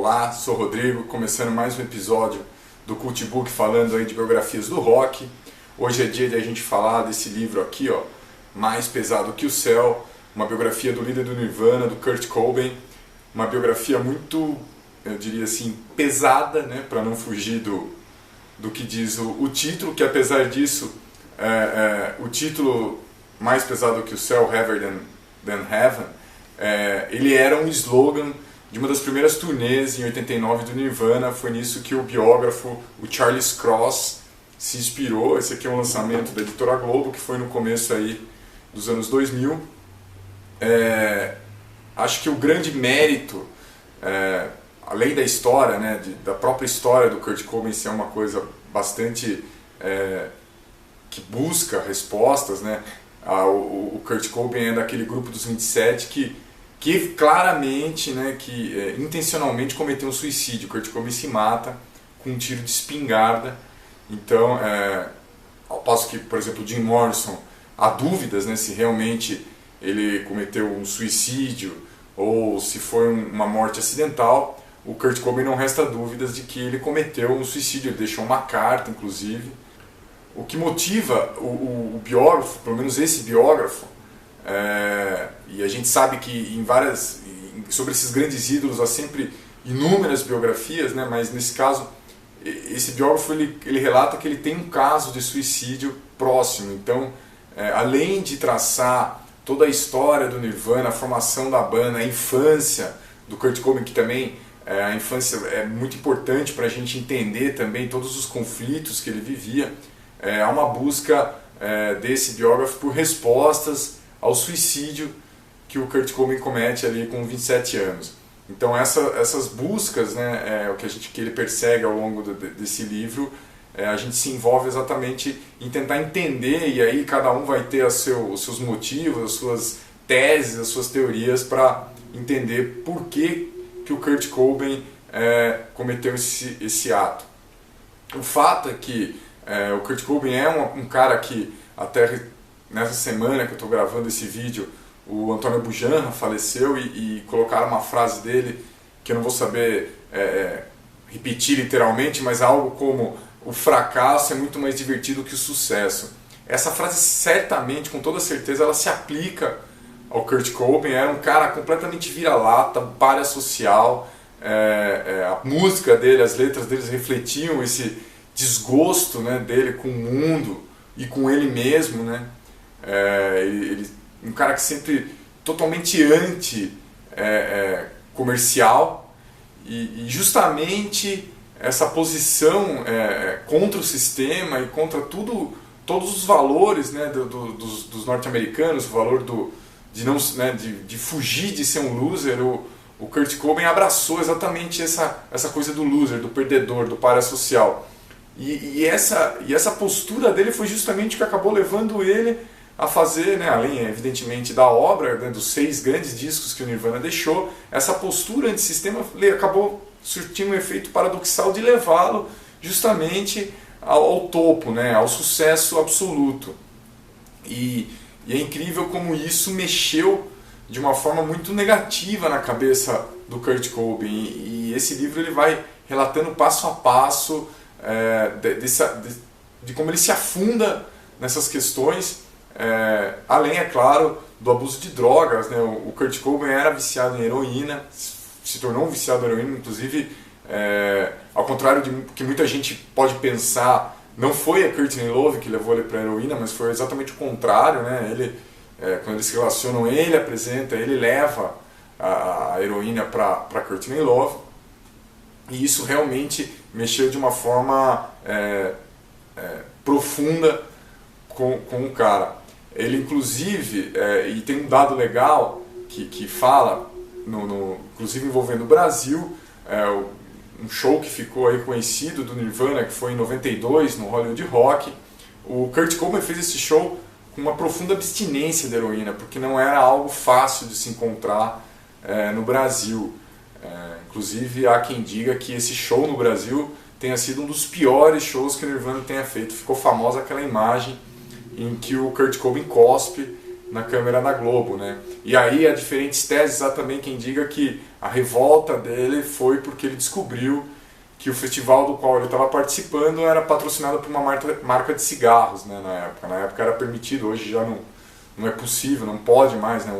Olá, sou o Rodrigo, começando mais um episódio do Cultbook falando aí de biografias do rock. Hoje é dia de a gente falar desse livro aqui, ó, Mais Pesado que o Céu, uma biografia do líder do Nirvana, do Kurt Cobain, uma biografia muito, eu diria assim, pesada, né, para não fugir do que diz o título, que apesar disso, o título Mais Pesado que o Céu, Heavier than Heaven, ele era um slogan de uma das primeiras turnês em 89 do Nirvana. Foi nisso que o biógrafo, o Charles Cross, se inspirou. Esse aqui é um lançamento da editora Globo, que foi no começo aí dos anos 2000. Acho que o grande mérito, além da história, né, da própria história do Kurt Cobain ser uma coisa bastante que busca respostas, né? O Kurt Cobain é daquele grupo dos 27 que claramente, né, intencionalmente cometeu um suicídio. O Kurt Cobain se mata com um tiro de espingarda. Então, ao passo que, por exemplo, o Jim Morrison, há dúvidas, né, se realmente ele cometeu um suicídio ou se foi uma morte acidental. O Kurt Cobain não resta dúvidas de que ele cometeu um suicídio. Ele deixou uma carta, inclusive. O que motiva o biógrafo, pelo menos esse biógrafo, e a gente sabe que sobre esses grandes ídolos há sempre inúmeras biografias, né, mas nesse caso, esse biógrafo ele relata que ele tem um caso de suicídio próximo. Então, além de traçar toda a história do Nirvana, a formação da banda, a infância do Kurt Cobain, que também a infância é muito importante para a gente entender também todos os conflitos que ele vivia, há uma busca desse biógrafo por respostas ao suicídio que o Kurt Cobain comete ali com 27 anos. Então essas buscas, né, o que ele persegue ao longo desse livro, a gente se envolve exatamente em tentar entender, e aí cada um vai ter os seus motivos, as suas teses, as suas teorias para entender por que o Kurt Cobain cometeu esse ato. O fato é que o Kurt Cobain é um cara que até nessa semana que eu estou gravando esse vídeo, o Antônio Bujanra faleceu e colocaram uma frase dele que eu não vou saber repetir literalmente, mas algo como: o fracasso é muito mais divertido que o sucesso. Essa frase certamente, com toda certeza, ela se aplica ao Kurt Cobain. Era um cara completamente vira-lata, pária social. A música dele, as letras deles refletiam esse desgosto, né, dele com o mundo e com ele mesmo, né? Um cara que sempre totalmente anti-comercial, e justamente essa posição contra o sistema e contra todos os valores, né, dos norte-americanos, o valor de fugir de ser um loser. O Kurt Cobain abraçou exatamente essa coisa do loser, do perdedor, do pária social. E essa postura dele foi justamente o que acabou levando ele a fazer, né, além evidentemente da obra, né, dos 6 grandes discos que o Nirvana deixou, essa postura antissistema acabou surtindo um efeito paradoxal de levá-lo justamente ao topo, né, ao sucesso absoluto. E é incrível como isso mexeu de uma forma muito negativa na cabeça do Kurt Cobain. E esse livro ele vai relatando passo a passo de como ele se afunda nessas questões, além, é claro, do abuso de drogas, né? O Kurt Cobain era viciado em heroína, se tornou um viciado em heroína, inclusive, ao contrário de que muita gente pode pensar, não foi a Courtney Love que levou ele para a heroína, mas foi exatamente o contrário, né? Quando eles se relacionam, ele apresenta, ele leva a heroína para Courtney Love, e isso realmente mexeu de uma forma profunda com o cara. Ele, inclusive, e tem um dado legal que fala, inclusive envolvendo o Brasil, um show que ficou aí conhecido do Nirvana, que foi em 92, no Hollywood Rock. O Kurt Cobain fez esse show com uma profunda abstinência de heroína, porque não era algo fácil de se encontrar no Brasil. Inclusive, há quem diga que esse show no Brasil tenha sido um dos piores shows que o Nirvana tenha feito. Ficou famosa aquela imagem em que o Kurt Cobain cospe na câmera da Globo, né? E aí há diferentes teses, há também quem diga que a revolta dele foi porque ele descobriu que o festival do qual ele estava participando era patrocinado por uma marca de cigarros, né, na época. Na época era permitido, hoje já não é possível, não pode mais, né?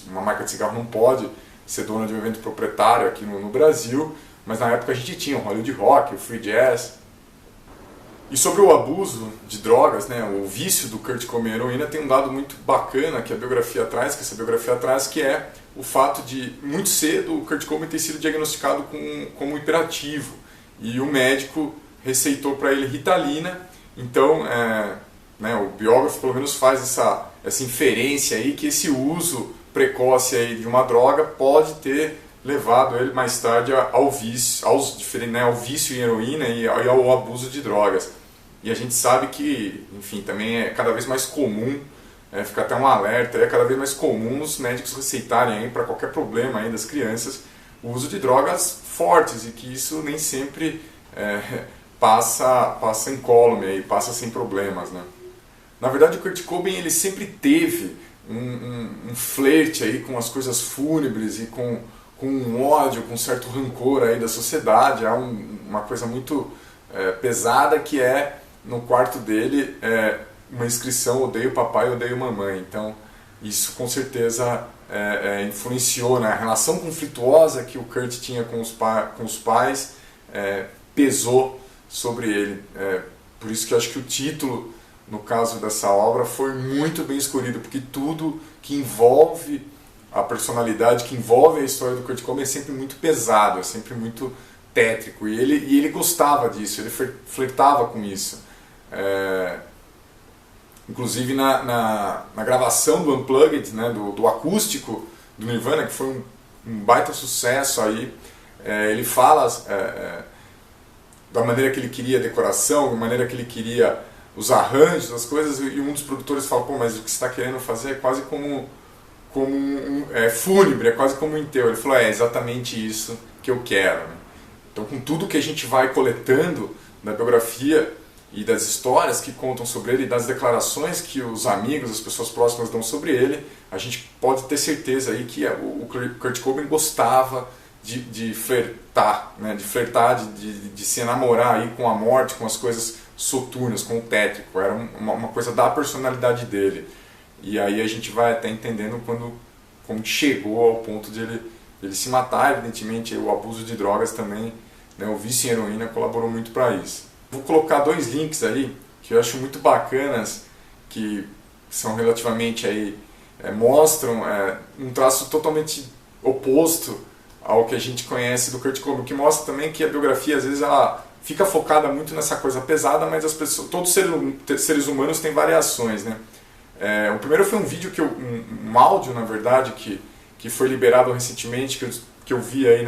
Uma marca de cigarro não pode ser dona de um evento proprietário aqui no Brasil, mas na época a gente tinha o Hollywood Rock, o Free Jazz. E sobre o abuso de drogas, né, o vício do Kurt Cobain à heroína, tem um dado muito bacana que a biografia traz, que é o fato de, muito cedo, o Kurt Cobain ter sido diagnosticado como hiperativo. E o médico receitou para ele Ritalina. Então, né, o biógrafo pelo menos faz essa inferência aí que esse uso precoce aí de uma droga pode ter levado ele mais tarde ao vício, ao vício em heroína e ao abuso de drogas. E a gente sabe que, enfim, também é cada vez mais comum, fica até um alerta, é cada vez mais comum os médicos receitarem para qualquer problema aí das crianças o uso de drogas fortes, e que isso nem sempre passa incólume, aí, passa sem problemas, né? Na verdade, o Kurt Cobain ele sempre teve um flerte aí com as coisas fúnebres e com um ódio, com um certo rancor aí da sociedade. Há uma coisa muito pesada que é, no quarto dele, uma inscrição: odeio papai, odeio mamãe. Então isso com certeza influenciou, né? A relação conflituosa que o Kurt tinha com os pais pesou sobre ele. Por isso que eu acho que o título, no caso dessa obra, foi muito bem escolhido, porque tudo que envolve a personalidade, que envolve a história do Kurt Cobain é sempre muito pesado, é sempre muito tétrico, e ele gostava disso, ele flertava com isso. Inclusive na gravação do Unplugged, né, do acústico do Nirvana, que foi um baita sucesso aí, ele fala da maneira que ele queria a decoração, da maneira que ele queria os arranjos, as coisas, e um dos produtores fala: pô, mas o que você está querendo fazer é quase como fúnebre, é quase como um enterro. Ele falou: é exatamente isso que eu quero, né? Então, com tudo que a gente vai coletando da biografia e das histórias que contam sobre ele, e das declarações que os amigos, as pessoas próximas dão sobre ele, a gente pode ter certeza aí que o Kurt Cobain gostava de flertar, né? de se enamorar aí com a morte, com as coisas soturnas, com o tétrico. Era uma coisa da personalidade dele. E aí a gente vai até entendendo como chegou ao ponto de ele se matar. Evidentemente o abuso de drogas também, né, o vício em heroína colaborou muito para isso. Vou colocar 2 links aí que eu acho muito bacanas, que são relativamente aí, mostram um traço totalmente oposto ao que a gente conhece do Kurt Cobain, que mostra também que a biografia às vezes ela fica focada muito nessa coisa pesada, mas as pessoas, todos os seres humanos têm variações, né? O primeiro foi um vídeo um áudio, na verdade, que foi liberado recentemente, que eu vi aí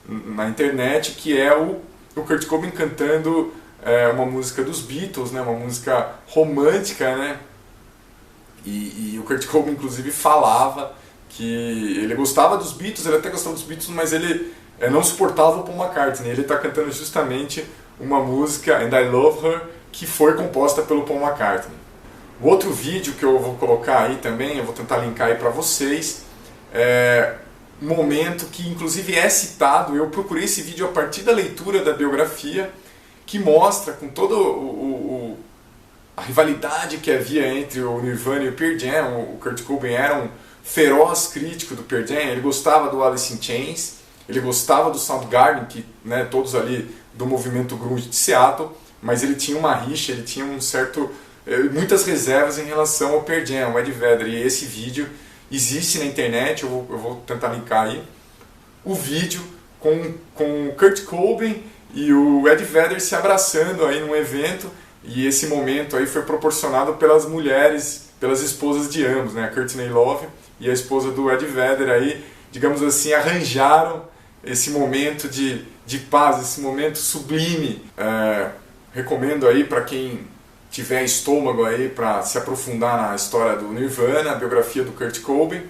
na internet, que é o Kurt Cobain cantando uma música dos Beatles, né? Uma música romântica, né? E o Kurt Cobain inclusive falava que ele gostava dos Beatles, ele até gostava dos Beatles, mas ele não suportava o Paul McCartney. Ele está cantando justamente uma música, And I Love Her, que foi composta pelo Paul McCartney. O outro vídeo que eu vou colocar aí também, eu vou tentar linkar aí para vocês, um momento que inclusive é citado. Eu procurei esse vídeo a partir da leitura da biografia, que mostra com toda a rivalidade que havia entre o Nirvana e o Pearl Jam. O Kurt Cobain era um feroz crítico do Pearl Jam, ele gostava do Alice in Chains, ele gostava do Soundgarden, que, né, todos ali do movimento grunge de Seattle, mas ele tinha uma rixa, ele tinha muitas reservas em relação ao Pearl Jam, ao Ed Vedder. E esse vídeo existe na internet, eu vou tentar linkar aí, o vídeo com o Kurt Cobain e o Ed Vedder se abraçando aí num evento, e esse momento aí foi proporcionado pelas mulheres, pelas esposas de ambos, né, a Courtney Love e a esposa do Ed Vedder aí, digamos assim, arranjaram esse momento de paz, esse momento sublime. Recomendo aí para quem tiver estômago aí para se aprofundar na história do Nirvana, a biografia do Kurt Cobain.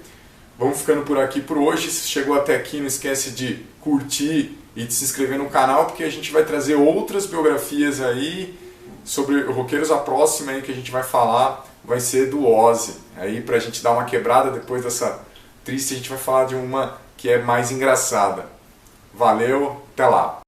Vamos ficando por aqui por hoje. Se chegou até aqui, não esquece de curtir e de se inscrever no canal, porque a gente vai trazer outras biografias aí sobre roqueiros. A próxima aí que a gente vai falar vai ser do Ozzy. Aí pra gente dar uma quebrada depois dessa triste, a gente vai falar de uma que é mais engraçada. Valeu, até lá!